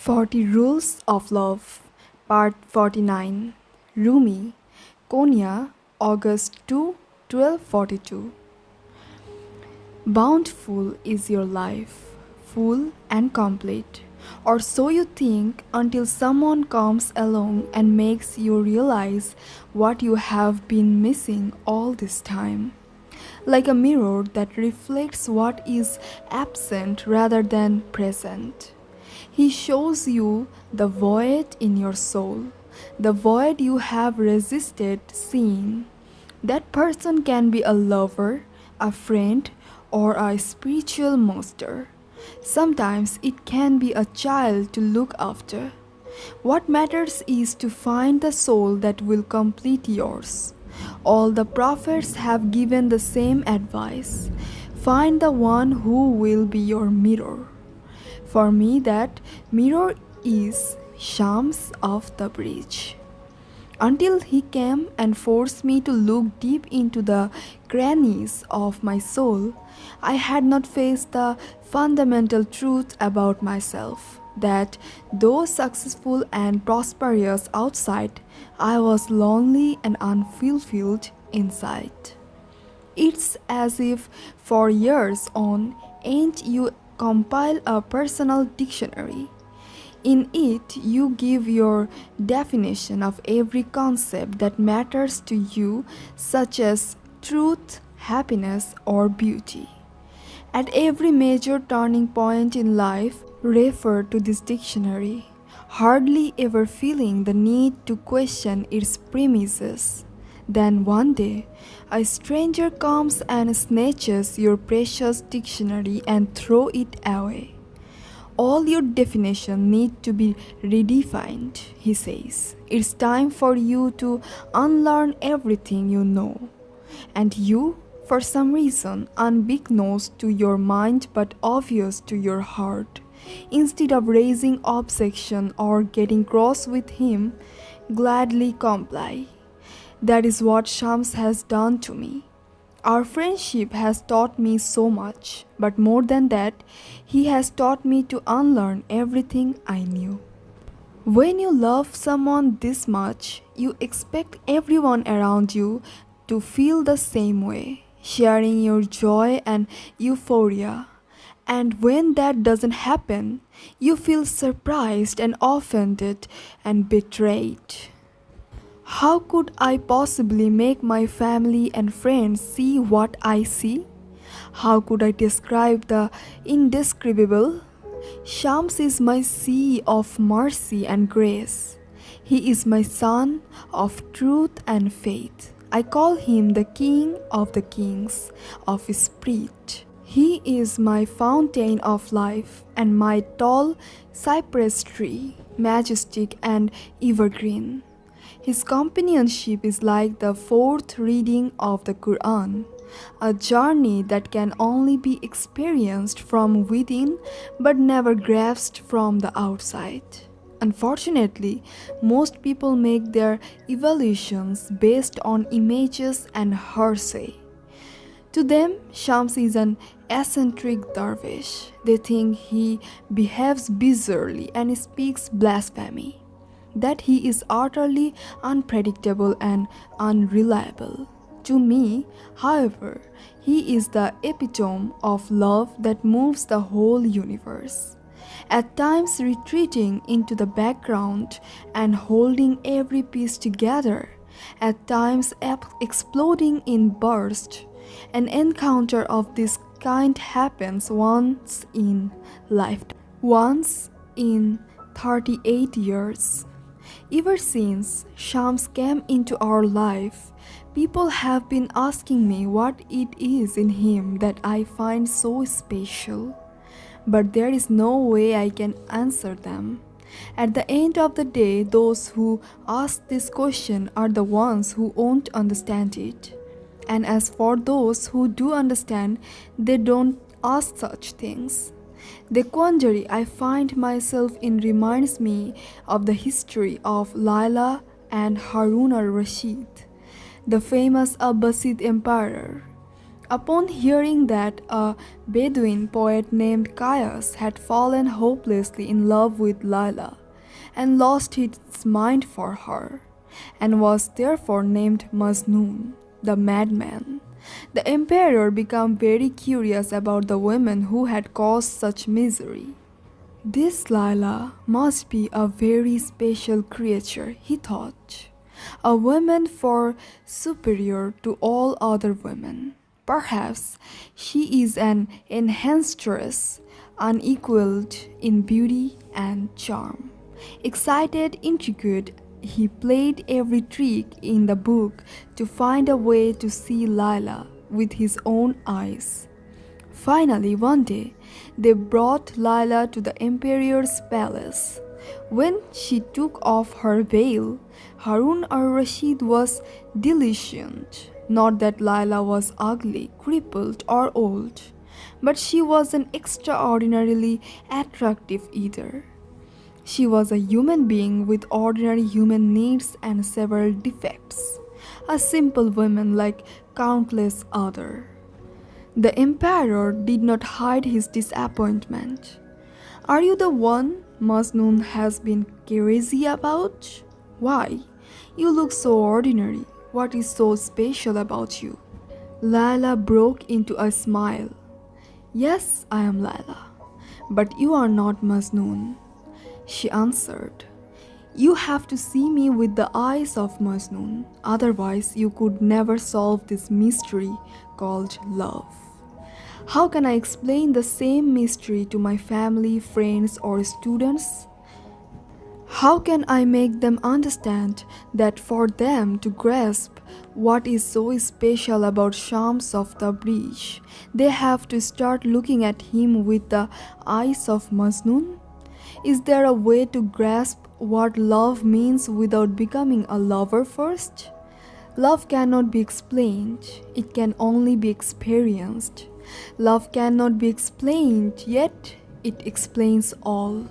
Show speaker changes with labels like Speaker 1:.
Speaker 1: 40 Rules of Love, Part 49. Rumi, Konya, August 2, 1242. Bountiful is your life, full and complete, or so you think until someone comes along and makes you realize what you have been missing all this time. Like a mirror that reflects what is absent rather than present. He shows you the void in your soul, the void you have resisted seeing. That person can be a lover, a friend, or a spiritual master. Sometimes it can be a child to look after. What matters is to find the soul that will complete yours. All the prophets have given the same advice. Find the one who will be your mirror. For me, that mirror is Shams of the bridge. Until he came and forced me to look deep into the crannies of my soul, I had not faced the fundamental truth about myself that though successful and prosperous outside, I was lonely and unfulfilled inside. It's as if for years on end you compile a personal dictionary. In it, you give your definition of every concept that matters to you, such as truth, happiness, or beauty. At every major turning point in life, refer to this dictionary, hardly ever feeling the need to question its premises. Then one day, a stranger comes and snatches your precious dictionary and throw it away. All your definitions need to be redefined, he says. It's time for you to unlearn everything you know. And you, for some reason, unbeknownst to your mind but obvious to your heart, instead of raising objection or getting cross with him, gladly comply. That is what Shams has done to me. Our friendship has taught me so much, but more than that, he has taught me to unlearn everything I knew. When you love someone this much, you expect everyone around you to feel the same way, sharing your joy and euphoria. And when that doesn't happen, you feel surprised and offended and betrayed. How could I possibly make my family and friends see what I see? How could I describe the indescribable? Shams is my sea of mercy and grace. He is my son of truth and faith. I call him the King of the Kings of Spirit. He is my fountain of life and my tall cypress tree, majestic and evergreen. His companionship is like the fourth reading of the Quran, a journey that can only be experienced from within but never grasped from the outside. Unfortunately, most people make their evaluations based on images and hearsay. To them, Shams is an eccentric dervish. They think he behaves bizarrely and speaks blasphemy, that he is utterly unpredictable and unreliable. To me, however, he is the epitome of love that moves the whole universe, at times retreating into the background and holding every piece together, at times exploding in bursts. An encounter of this kind happens once in lifetime, once in 38 years. Ever since Shams came into our life, people have been asking me what it is in him that I find so special. But there is no way I can answer them. At the end of the day, those who ask this question are the ones who won't understand it. And as for those who do understand, they don't ask such things. The quandary I find myself in reminds me of the history of Laila and Harun al-Rashid, the famous Abbasid emperor. Upon hearing that a Bedouin poet named Caius had fallen hopelessly in love with Lila and lost its mind for her, and was therefore named Majnun, the madman, the emperor became very curious about the women who had caused such misery. This Lila must be a very special creature, he thought. A woman far superior to all other women. Perhaps she is an enchantress, unequaled in beauty and charm. Excited, intrigued, he played every trick in the book to find a way to see Lila with his own eyes. Finally, one day, they brought Lila to the emperor's palace. When she took off her veil, Harun al-Rashid was delusioned. Not that Lila was ugly, crippled, or old, but she wasn't extraordinarily attractive either. She was a human being with ordinary human needs and several defects, a simple woman like countless others. The emperor did not hide his disappointment. Are you the one Majnun has been crazy about? Why? You look so ordinary. What is so special about you? Laila broke into a smile. Yes, I am Laila, but you are not Majnun, she answered. You have to see me with the eyes of Majnun, otherwise you could never solve this mystery called love. How can I explain the same mystery to my family, friends, or students? How can I make them understand that for them to grasp what is so special about Shams of the bridge, they have to start looking at him with the eyes of Majnun? Is there a way to grasp what love means without becoming a lover first? Love cannot be explained, it can only be experienced. Love cannot be explained, yet it explains all.